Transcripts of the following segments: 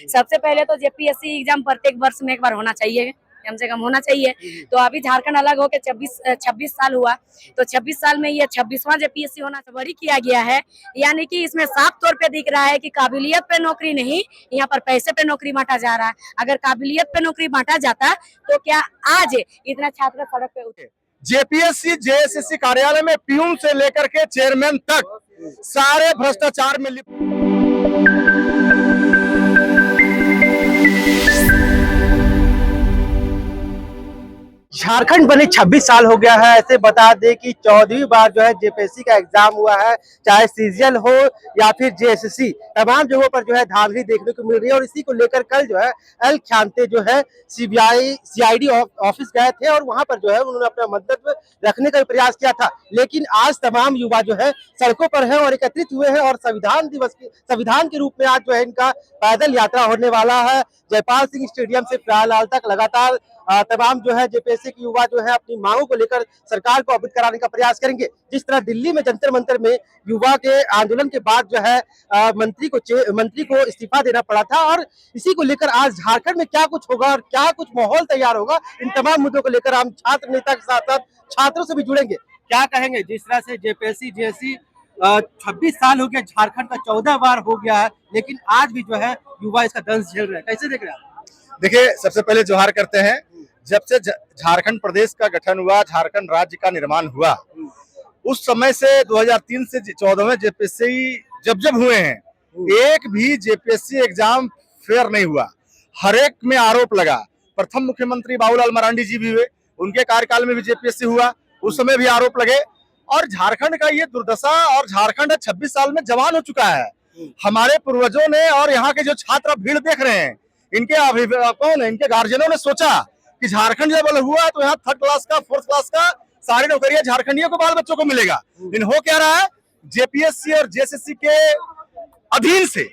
सबसे पहले तो जेपीएससी एग्जाम प्रत्येक वर्ष में एक बार होना चाहिए, कम से कम होना चाहिए। तो अभी झारखंड अलग होकर 26 साल हुआ, तो 26 साल में ये 26वां जेपीएससी होना बड़ी किया गया है। यानी कि इसमें साफ तौर पे दिख रहा है कि काबिलियत पे नौकरी नहीं, यहाँ पर पैसे पे नौकरी बांटा जा रहा है। अगर काबिलियत पे नौकरी बांटा जाता तो क्या आज इतना छात्र सड़क पे उठे। जेपीएससी जेएसएससी कार्यालय में प्यून से लेकर के चेयरमैन तक सारे भ्रष्टाचार में लिप्त। झारखंड बने 26 साल हो गया है। ऐसे बता दें कि 14वीं बार जो है जेपीएससी का एग्जाम हुआ है, चाहे सीजीएल हो या फिर जेएसएससी, तमाम जगहों पर जो है धांधली देखने को मिल रही है। और इसी को लेकर कल जो है एल ख्यांते जो है सीआईडी ऑफिस गए थे और वहां पर जो है उन्होंने अपना मंतव्य रखने का प्रयास किया था। लेकिन आज तमाम युवा जो है सड़कों पर है और एकत्रित हुए हैं और संविधान के रूप में आज जो है इनका पैदल यात्रा होने वाला है। जयपाल सिंह स्टेडियम से प्यारलाल तक लगातार तमाम जो है जेपीएससी के युवा जो है अपनी मांगों को लेकर सरकार को अवगत कराने का प्रयास करेंगे। जिस तरह दिल्ली में जंतर मंतर में युवा के आंदोलन के बाद जो है मंत्री को इस्तीफा देना पड़ा था, और इसी को लेकर आज झारखंड में क्या कुछ होगा और क्या कुछ माहौल तैयार होगा, इन तमाम मुद्दों को लेकर हम छात्र नेता के साथ साथ छात्रों से भी जुड़ेंगे। क्या कहेंगे जिस तरह से जेपीएससी जेएससी 26 साल हो गया, झारखंड का 14 बार हो गया है, लेकिन आज भी जो है युवा इसका दंश झेल रहे हैं, कैसे देख रहे हैं? देखिए, सबसे पहले जोहार करते हैं। जब से झारखंड प्रदेश का गठन हुआ, झारखंड राज्य का निर्माण हुआ, उस समय से 2003 से 14वें जेपीएससी जब हुए हैं, एक भी जेपीएससी एग्जाम फेयर नहीं हुआ। हर एक में आरोप लगा। प्रथम मुख्यमंत्री बाबूलाल मरांडी जी भी हुए, उनके कार्यकाल में भी जेपीएससी हुआ, उस समय भी आरोप लगे। और झारखंड का ये दुर्दशा, और झारखंड 26 साल में जवान हो चुका है। हमारे पूर्वजों ने और यहाँ के जो छात्र भीड़ देख रहे हैं, इनके अभिभावकों ने, इनके गार्जियनों ने सोचा कि झारखंड जब हुआ तो यहाँ 3rd क्लास का 4th क्लास का सारी नौकरियां झारखंडियों को, बाल बच्चों को मिलेगा। इन हो क्या रहा है, जेपीएससी और जेएसएससी के अधीन से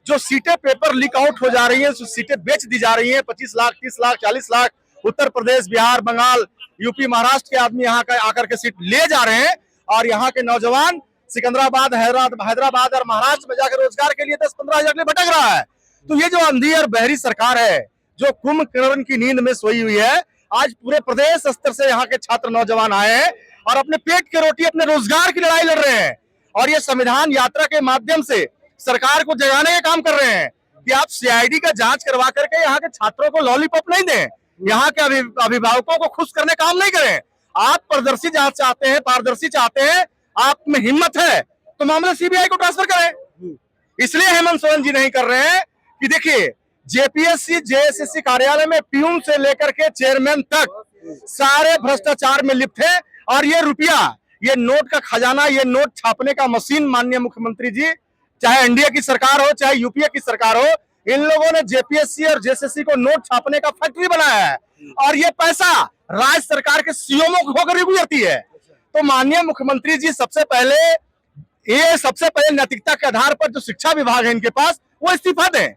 जो सीटें पेपर लीक आउट हो जा रही हैं, जो सीटें बेच दी जा रही हैं, 25 लाख 30 लाख 40 लाख उत्तर प्रदेश, बिहार, बंगाल, यूपी, महाराष्ट्र के आदमी यहाँ का आकर के सीट ले जा रहे हैं। और यहाँ के नौजवान सिकंदराबाद, हैदराबाद और महाराष्ट्र में जाकर रोजगार के लिए 10-15 हजार के लिए भटक रहा है। तो ये जो अंधी और बहरी सरकार है, जो कुंभकर्ण की नींद में सोई हुई है, आज पूरे प्रदेश स्तर से यहाँ के छात्र नौजवान आए हैं और अपने पेट की रोटी, अपने रोजगार की लड़ाई लड़ रहे हैं। और ये संविधान यात्रा के माध्यम से सरकार को जगाने का काम कर रहे हैं कि आप सीआईडी का जांच करवा करके यहाँ के छात्रों को लॉलीपॉप नहीं दें, यहाँ के अभिभावकों को खुश करने काम नहीं करें। आप पारदर्शी जांच चाहते हैं, पारदर्शी चाहते हैं, आप में हिम्मत है तो मामला सीबीआई को ट्रांसफर करें। इसलिए हेमंत सोरेन जी नहीं कर रहे हैं कि देखिए, जेपीएससी जेएसएससी कार्यालय में प्यून से लेकर के चेयरमैन तक सारे भ्रष्टाचार में लिप्त है। और ये रुपया, ये नोट का खजाना, ये नोट छापने का मशीन, माननीय मुख्यमंत्री जी, चाहे एनडीए की सरकार हो, चाहे यूपीए की सरकार हो, इन लोगों ने जेपीएससी और जेएसएससी को नोट छापने का फैक्ट्री बनाया है। और ये पैसा राज्य सरकार के सीएमओ को होकर गुजरती है। तो माननीय मुख्यमंत्री जी सबसे पहले नैतिकता के आधार पर जो शिक्षा विभाग है इनके पास, वो इस्तीफा दें।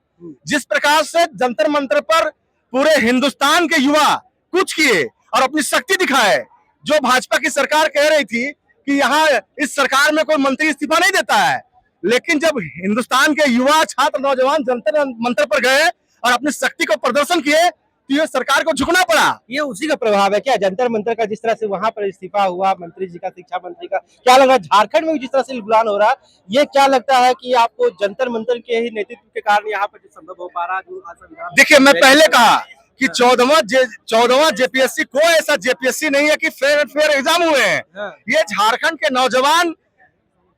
जिस प्रकार से जंतर मंतर पर पूरे हिंदुस्तान के युवा कुछ किए और अपनी शक्ति दिखाए, जो भाजपा की सरकार कह रही थी कि यहाँ इस सरकार में कोई मंत्री इस्तीफा नहीं देता है, लेकिन जब हिंदुस्तान के युवा छात्र नौजवान जंतर मंतर पर गए और अपनी शक्ति को प्रदर्शन किए, तो ये सरकार को झुकना पड़ा। ये उसी का प्रभाव है क्या, जंतर मंतर का? जिस तरह से वहां पर इस्तीफा हुआ मंत्री जी का, शिक्षा मंत्री का, क्या लग रहा है झारखंड में जिस तरह से गुलान हो रहा है, ये क्या लगता है कि आपको जंतर मंतर के ही नेतृत्व के कारण यहाँ पर संभव हो पा रहा है? देखिए, मैं पहले कहा कि 14वां जेपीएससी कोई ऐसा जेपीएससी नहीं है कि फेयर एंड फेयर एग्जाम हुए हैं। ये झारखंड के नौजवान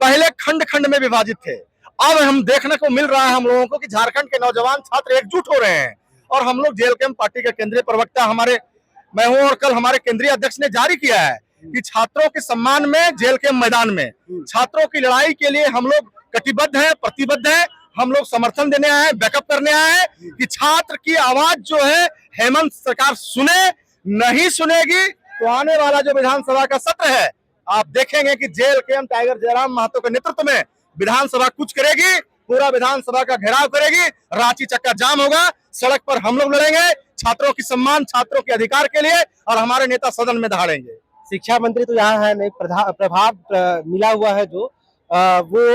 पहले खंड खंड में विभाजित थे। अब हम देखने को मिल रहा है हम लोगों को कि झारखंड के नौजवान छात्र एकजुट हो रहे हैं। और हम लोग जेएलकेएम पार्टी के केंद्रीय प्रवक्ता मैं हूं, और कल हमारे केंद्रीय अध्यक्ष ने जारी किया है कि छात्रों के सम्मान में जेएलकेएम मैदान में छात्रों की लड़ाई के लिए हम लोग कटिबद्ध हैं, प्रतिबद्ध हैं। हम लोग समर्थन देने आए हैं, बैकअप करने आए हैं कि छात्र की आवाज जो है हेमंत सरकार सुने। नहीं सुनेगी तो आने वाला जो विधानसभा का सत्र है, आप देखेंगे कि जेएलकेएम टाइगर जयराम महतो के नेतृत्व में विधानसभा कुछ करेगी, पूरा विधानसभा का घेराव करेगी, रांची चक्का जाम होगा, सड़क पर हम लोग लड़ेंगे छात्रों की सम्मान, छात्रों के अधिकार के लिए, और हमारे नेता सदन में दहाड़ेंगे। शिक्षा मंत्री तो यहाँ है नहीं, प्रभाव मिला हुआ है जो वो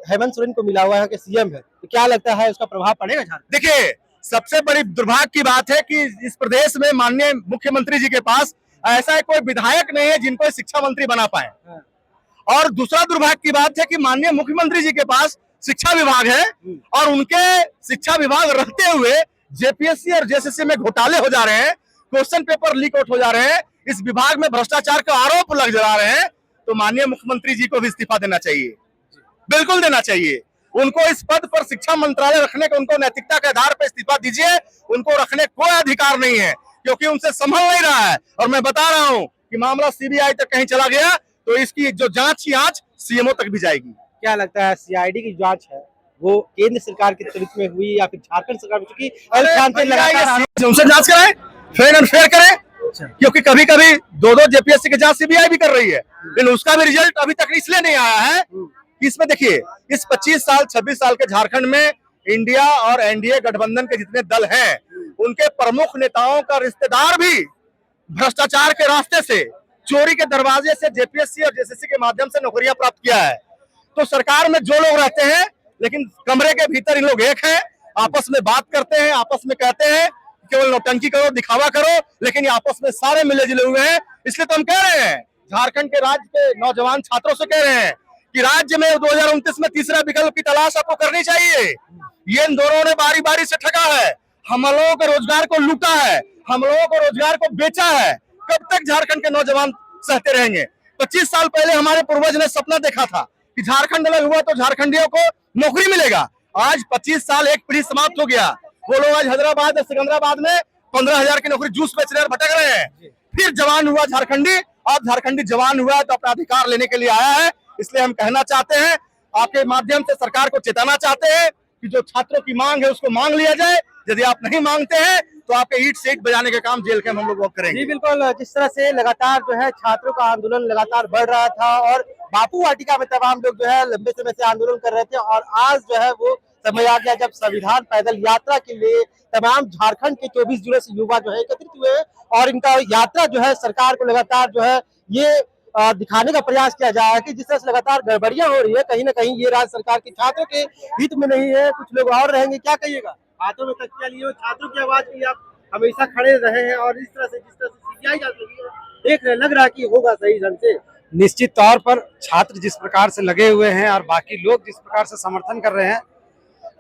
हेमंत सोरेन को मिला हुआ है कि सीएम है, तो क्या लगता है उसका प्रभाव पड़ेगा झारखंड? देखिए, सबसे बड़ी दुर्भाग्य की बात है कि इस प्रदेश में माननीय मुख्यमंत्री जी के पास ऐसा कोई विधायक नहीं है जिनको शिक्षा मंत्री बना पाए। और दूसरा दुर्भाग्य की बात है कि माननीय मुख्यमंत्री जी के पास शिक्षा विभाग है और उनके शिक्षा विभाग रहते हुए जेपीएससी और जेएसएससी में घोटाले हो जा रहे हैं, क्वेश्चन पेपर लीक आउट हो जा रहे हैं, इस विभाग में भ्रष्टाचार का आरोप लग जा रहे हैं। तो माननीय मुख्यमंत्री जी को भी इस्तीफा देना चाहिए, बिल्कुल देना चाहिए। उनको इस पद पर शिक्षा मंत्रालय रखने का, उनको नैतिकता के आधार पर इस्तीफा दीजिए। उनको रखने कोई अधिकार नहीं है क्योंकि उनसे संभल नहीं रहा है। और मैं बता रहा हूं कि मामला सीबीआई तक कहीं चला गया तो इसकी जो जांच की आंच सीएमओ तक भी जाएगी। क्या लगता है सीआईडी की जांच है वो केंद्र सरकार के नेतृत्व में हुई या फिर झारखंड सरकार में? चूंकि उनसे जांच कराएं, फेयर एंड फेयर करें, क्योंकि कभी कभी दो जेपीएससी की जांच सीबीआई भी कर रही है, लेकिन उसका भी रिजल्ट अभी तक इसलिए नहीं आया है कि इसमें देखिए, इस 26 साल के झारखंड में इंडिया और एनडीए गठबंधन के जितने दल हैं, उनके प्रमुख नेताओं का रिश्तेदार भी भ्रष्टाचार के रास्ते से, चोरी के दरवाजे से जेपीएससी और जेएसएससी के माध्यम से नौकरियां प्राप्त किया है। तो सरकार में जो लोग रहते हैं, लेकिन कमरे के भीतर इन लोग एक हैं, आपस में बात करते हैं, आपस में कहते हैं केवल नौटंकी करो, दिखावा करो, लेकिन ये आपस में सारे मिले जुले हुए हैं। इसलिए तो हम कह रहे हैं, झारखंड के राज्य के नौजवान छात्रों से कह रहे हैं कि राज्य में 2029 में तीसरा विकल्प की तलाश आपको करनी चाहिए। ये इन दोनों ने बारी बारी से ठगा है, हम लोगों के रोजगार को लूटा है, हम लोगों को रोजगार को बेचा है। कब तक झारखंड के नौजवान सहते रहेंगे? 25 साल पहले हमारे पूर्वज ने सपना देखा था कि झारखंड अलग हुआ तो झारखंडियों को नौकरी मिलेगा। आज 25 साल एक पीढ़ी समाप्त हो गया। वो लोग आज हैदराबाद और सिकंदराबाद में 15,000 की नौकरी जूस बेच रहे हैं, भटक रहे हैं। फिर जवान हुआ झारखंडी, अब झारखंडी जवान हुआ तो अपना अधिकार लेने के लिए आया है। इसलिए हम कहना चाहते हैं, आपके माध्यम से सरकार को चेताना चाहते हैं कि जो छात्रों की मांग है उसको मांग लिया जाए। यदि आप नहीं मांगते हैं तो आपके ईट से ईट बजाने का काम जेल के हम लोग करेंगे। जी बिल्कुल, जिस तरह से लगातार जो है छात्रों का आंदोलन लगातार बढ़ रहा था और बापू वाटिका में तमाम लोग जो है लंबे समय से आंदोलन कर रहे थे, और आज जो है वो समय आ गया जब संविधान पैदल यात्रा के लिए तमाम झारखंड के 24 जिलों से युवा जो है एकत्रित हुए और इनका यात्रा जो है सरकार को लगातार जो है ये दिखाने का प्रयास किया जा रहा है कि जिस तरह से लगातार गड़बड़ियां हो रही है, कहीं ना कहीं ये राज्य सरकार के छात्रों के हित में नहीं है। कुछ लोग और रहेंगे, क्या कहिएगा? हाथों में तख्तियां लिए छात्रों की आवाज के लिए आप हमेशा खड़े रहे हैं और इस तरह से जिस तरह से सीबीआई जांच लगी है, देख रहे, लग रहा है कि होगा सही ढंग से। निश्चित तौर पर छात्र जिस प्रकार से लगे हुए हैं और बाकी लोग जिस प्रकार से समर्थन कर रहे हैं,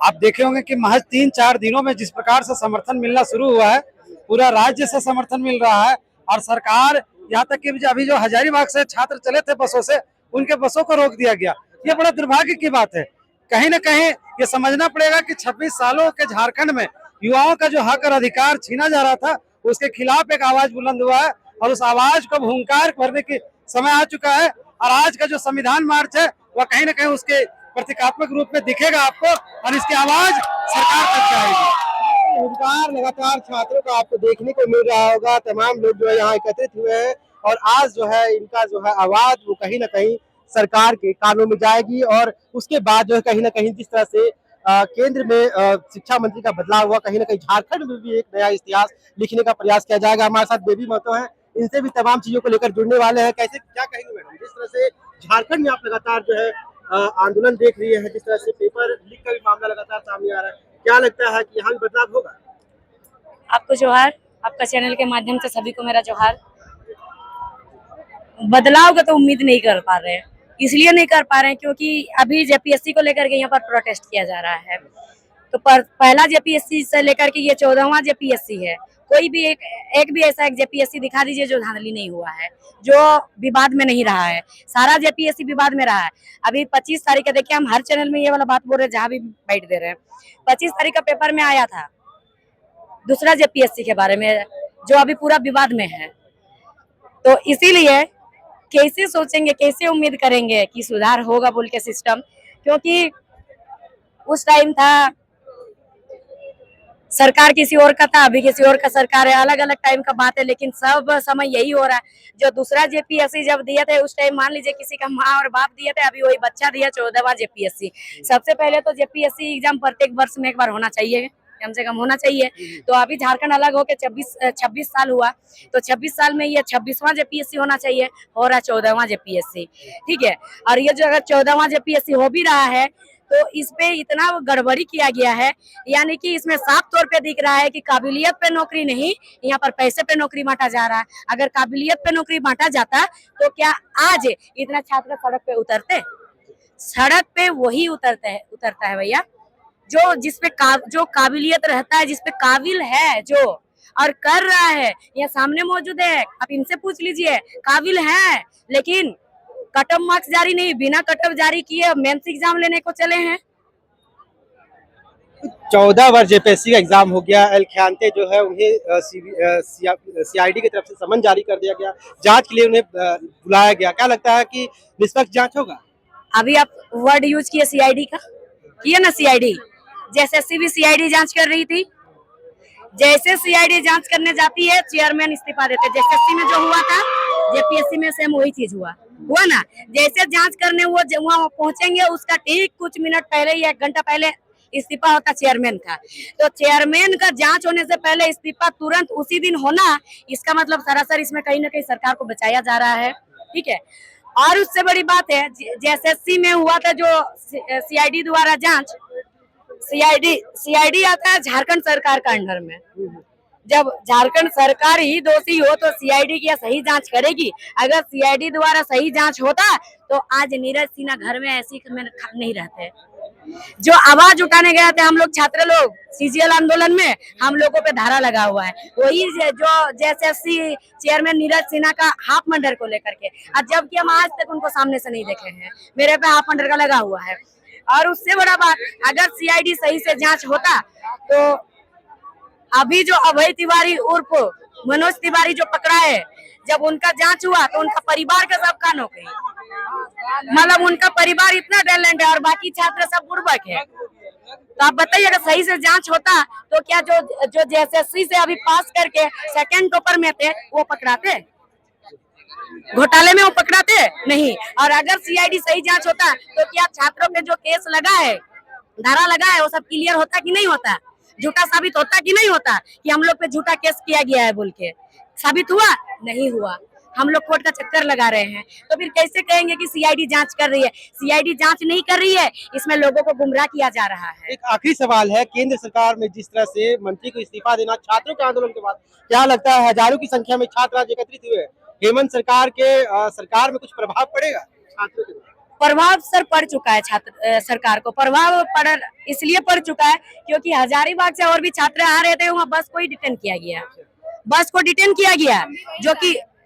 आप देखे होंगे कि महज 3-4 दिनों में जिस प्रकार से समर्थन मिलना शुरू हुआ है, पूरा राज्य से समर्थन मिल रहा है। और सरकार, यहाँ तक कि अभी जो हजारीबाग से छात्र चले थे बसों से, उनके बसों को रोक दिया गया। ये बड़ा दुर्भाग्य की बात है। कहीं ना कहीं ये समझना पड़ेगा कि 26 सालों के झारखंड में युवाओं का जो हक और अधिकार छीना जा रहा था, उसके खिलाफ एक आवाज बुलंद हुआ है और उस आवाज को हुंकार भरने के समय आ चुका है। और आज का जो संविधान मार्च है वह कहीं ना कहीं उसके प्रतीकात्मक रूप में दिखेगा आपको, और इसकी आवाज सरकार तक जाएगी। हुंकार लगातार छात्रों का आपको देखने को मिल रहा होगा। तमाम लोग जो है यहाँ एकत्रित हुए हैं और आज जो है इनका जो है आवाज वो कहीं ना कहीं सरकार के कानों में जाएगी। और उसके बाद जो है कहीं ना कहीं जिस तरह से केंद्र में शिक्षा मंत्री का बदलाव हुआ, कहीं ना कहीं झारखंड में भी एक नया इतिहास लिखने का प्रयास किया जाएगा। हमारे साथ बेबी महतो हैं, इनसे भी तमाम चीजों को लेकर जुड़ने वाले हैं। कैसे, क्या कहेंगे मैडम, जिस तरह से झारखंड में आप लगातार जो है आंदोलन देख रही है, जिस तरह से पेपर लीक का भी मामला लगातार सामने आ रहा है, क्या लगता है कि यहाँ भी बदलाव होगा? आपको जोहार, आपका चैनल के माध्यम से सभी को मेरा जोहार। बदलाव का तो उम्मीद नहीं कर पा रहे हैं, इसलिए नहीं कर पा रहे हैं क्योंकि अभी जेपीएससी को लेकर के यहाँ पर प्रोटेस्ट किया जा रहा है। तो पहला जेपीएससी से लेकर के ये 14वां जेपीएससी है। कोई भी एक भी ऐसा एक जेपीएससी दिखा दीजिए जो धांधली नहीं हुआ है, जो विवाद में नहीं रहा है। सारा जेपीएससी विवाद में रहा है। अभी 25 तारीख का देखिए, हम हर चैनल में ये वाला बात बोल रहे हैं, जहाँ भी बैठ दे रहे हैं। 25 तारीख का पेपर में आया था दूसरा जेपीएससी के बारे में, जो अभी पूरा विवाद में है। तो इसीलिए कैसे सोचेंगे, कैसे उम्मीद करेंगे कि सुधार होगा बोल के सिस्टम, क्योंकि उस टाइम था सरकार किसी और का था, अभी किसी और का सरकार है। अलग अलग टाइम का बात है, लेकिन सब समय यही हो रहा है। जो दूसरा जेपीएससी जब दिए थे उस टाइम मान लीजिए किसी का माँ और बाप दिए थे, अभी वही बच्चा दिया 14वां जेपीएससी। सबसे पहले तो जेपीएससी एग्जाम प्रत्येक वर्ष में एक बार होना चाहिए, कम से कम होना चाहिए। तो अभी झारखंड अलग होके 26 साल हुआ, तो 26 साल में ये 26वां जेपीएससी होना चाहिए, हो रहा 14वां जेपीएससी, ठीक है। और ये जो अगर 14वां जेपीएससी हो भी रहा है तो इस पे इतना गड़बड़ी किया गया है, यानी कि इसमें साफ तौर पे दिख रहा है कि काबिलियत पे नौकरी नहीं, यहाँ पर पैसे पे नौकरी बांटा जा रहा है। अगर काबिलियत पे नौकरी बांटा जाता तो क्या आज इतना छात्र सड़क पे उतरते? सड़क पे वही उतरता है भैया जो काबिलियत रहता है, जिसपे काबिल है जो और कर रहा है। ये सामने मौजूद है, आप इनसे पूछ लीजिए, काबिल है लेकिन कट ऑफ मार्क्स जारी नहीं, बिना कट ऑफ जारी किए मेंस एग्जाम लेने को चले हैं। 14 बार जेपीएससी का एग्जाम हो गया। एलख्यांते जो है उन्हें सीआईडी की तरफ से समन जारी कर दिया गया, जांच के लिए उन्हें बुलाया गया। क्या लगता है कि निष्पक्ष जांच होगा? अभी आप वर्ड यूज किए सीआईडी का, किए ना सीआईडी, जैसे एसएससी भी सीआईडी जांच कर रही थी। जैसे सीआईडी जांच करने जाती है चेयरमैन इस्तीफा देते, जैसे एसएससी में जो हुआ था जेपीएससी में सेम वही चीज हुआ ना। जैसे जांच करने वो वहां पहुंचेंगे उसका ठीक कुछ मिनट पहले या 1 घंटा पहले इस्तीफा होता चेयरमैन का। तो चेयरमैन का जांच होने से पहले इस्तीफा तुरंत उसी दिन होना, इसका मतलब सरासर इसमें कहीं ना कहीं सरकार को बचाया जा रहा है, ठीक है। और उससे बड़ी बात है जैसे एसएससी में हुआ था जो सीआईडी द्वारा जांच, सीआईडी आता है झारखंड सरकार का अंडर में। जब झारखंड सरकार ही दोषी हो तो सीआईडी क्या सही जांच करेगी? अगर सीआईडी द्वारा सही जांच होता तो आज नीरज सिन्हा घर में ऐसी में नहीं रहते। जो आवाज उठाने गए थे हम लोग छात्र लोग सीजीएल आंदोलन में, हम लोगों पे धारा लगा हुआ है, वही जो जैसे चेयरमैन नीरज सिन्हा का हाफ मंडर को लेकर के, और जबकि हम आज तक उनको सामने से नहीं देखे हैं, मेरे पे हाफ मंडर का लगा हुआ है। और उससे बड़ा बात, अगर सीआईडी सही से जांच होता तो अभी जो अभय तिवारी उर्फ मनोज तिवारी जो पकड़ा है, जब उनका जांच हुआ तो उनका परिवार का सबका नौकरी, मतलब उनका परिवार इतना टैलेंट है और बाकी छात्र सब बुर्बक है। तो आप बताइए अगर सही से जांच होता तो क्या जो जेएसएससी से अभी पास करके सेकंड टॉपर में थे वो पकड़ाते? घोटाले में वो पकड़ाते नहीं। और अगर सीआईडी सही जांच होता तो क्या छात्रों पे जो केस लगा है, धारा लगा है, वो सब क्लियर होता कि नहीं होता? झूठा साबित होता कि नहीं होता कि हम लोग पे झूठा केस किया गया है बोल के? साबित हुआ? नहीं हुआ। हम लोग कोर्ट का चक्कर लगा रहे हैं, तो फिर कैसे कहेंगे कि सीआईडी जांच कर रही है? सीआईडी जांच नहीं कर रही है, इसमें लोगों को गुमराह किया जा रहा है। एक आखिरी सवाल है, केंद्र सरकार में जिस तरह से मंत्री को इस्तीफा देना छात्रों के आंदोलन के बाद, क्या लगता है हजारों की संख्या में छात्र आज एकत्रित हुए हैं, हेमंत सरकार में कुछ प्रभाव पड़ेगा छात्रों के? प्रभाव सर पड़ चुका है सरकार को। प्रभाव इसलिए पड़ चुका है क्योंकि हजारीबाग से और भी छात्र आ रहे थे, वहाँ बस को ही डिटेन किया गया, बस को डिटेन किया गया,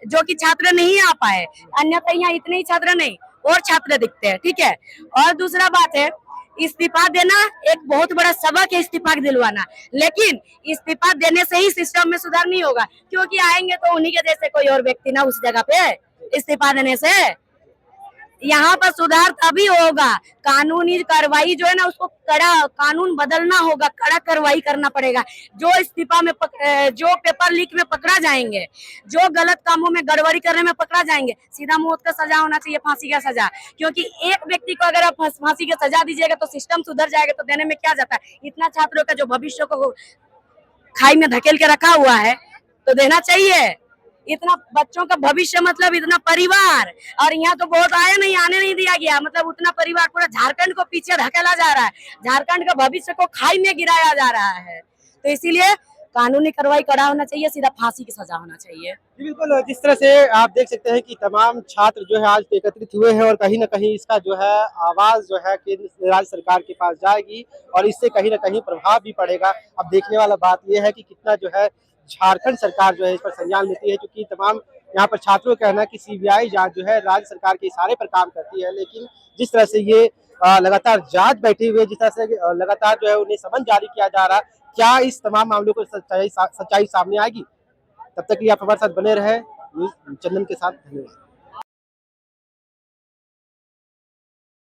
जो कि छात्र नहीं आ पाए। अन्यथा यहाँ इतने ही छात्र नहीं और छात्र दिखते हैं, ठीक है। और दूसरा बात है, इस्तीफा देना एक बहुत बड़ा सबक है, इस्तीफा दिलवाना, लेकिन इस्तीफा देने से ही सिस्टम में सुधार नहीं होगा, क्योंकि आएंगे तो उन्हीं के जैसे कोई और व्यक्ति ना उस जगह पे। इस्तीफा देने से यहाँ पर सुधार तभी होगा, कानूनी कार्रवाई जो है ना उसको कड़ा, कानून बदलना होगा, कड़ा कार्रवाई करना पड़ेगा। जो इस्तीफा में जो पेपर लीक में पकड़ा जाएंगे, जो गलत कामों में गड़बड़ी करने में पकड़ा जाएंगे, सीधा मौत का सजा होना चाहिए, फांसी का सजा। क्योंकि एक व्यक्ति को अगर आप फांसी की सजा दीजिएगा तो सिस्टम सुधर जाएगा, तो देने में क्या जाता है? इतना छात्रों का जो भविष्य को खाई में धकेल के रखा हुआ है तो देना चाहिए। इतना बच्चों का भविष्य, मतलब इतना परिवार, और यहाँ तो बहुत आने नहीं दिया गया, मतलब उतना परिवार पूरा झारखंड को पीछे धकेला जा रहा है, झारखंड का भविष्य को खाई में गिराया जा रहा है। तो इसीलिए कानूनी कार्रवाई कड़ा होना चाहिए, सीधा फांसी की सजा होना चाहिए। बिल्कुल, जिस तरह से आप देख सकते हैं कि तमाम छात्र जो है आज एकत्रित हुए हैं और कहीं ना कहीं इसका जो है आवाज जो है केंद्र राज्य सरकार के पास जाएगी और इससे कहीं ना कहीं प्रभाव भी पड़ेगा। अब देखने वाला बात यह है कि कितना जो है झारखंड सरकार जो है इस पर संज्ञान लेती है, क्योंकि तमाम यहाँ पर छात्रों का कहना है कि सीबीआई जांच जो है राज्य सरकार के इशारे पर काम करती है, लेकिन जिस तरह से ये लगातार जांच बैठी हुई है, जिस तरह से लगातार जो है उन्हें समन जारी किया जा रहा है, क्या इस तमाम मामलों को सच्चाई सामने आएगी? तब तक के लिए आप हमारे साथ बने रहे, चंदन के साथ। धन्यवाद।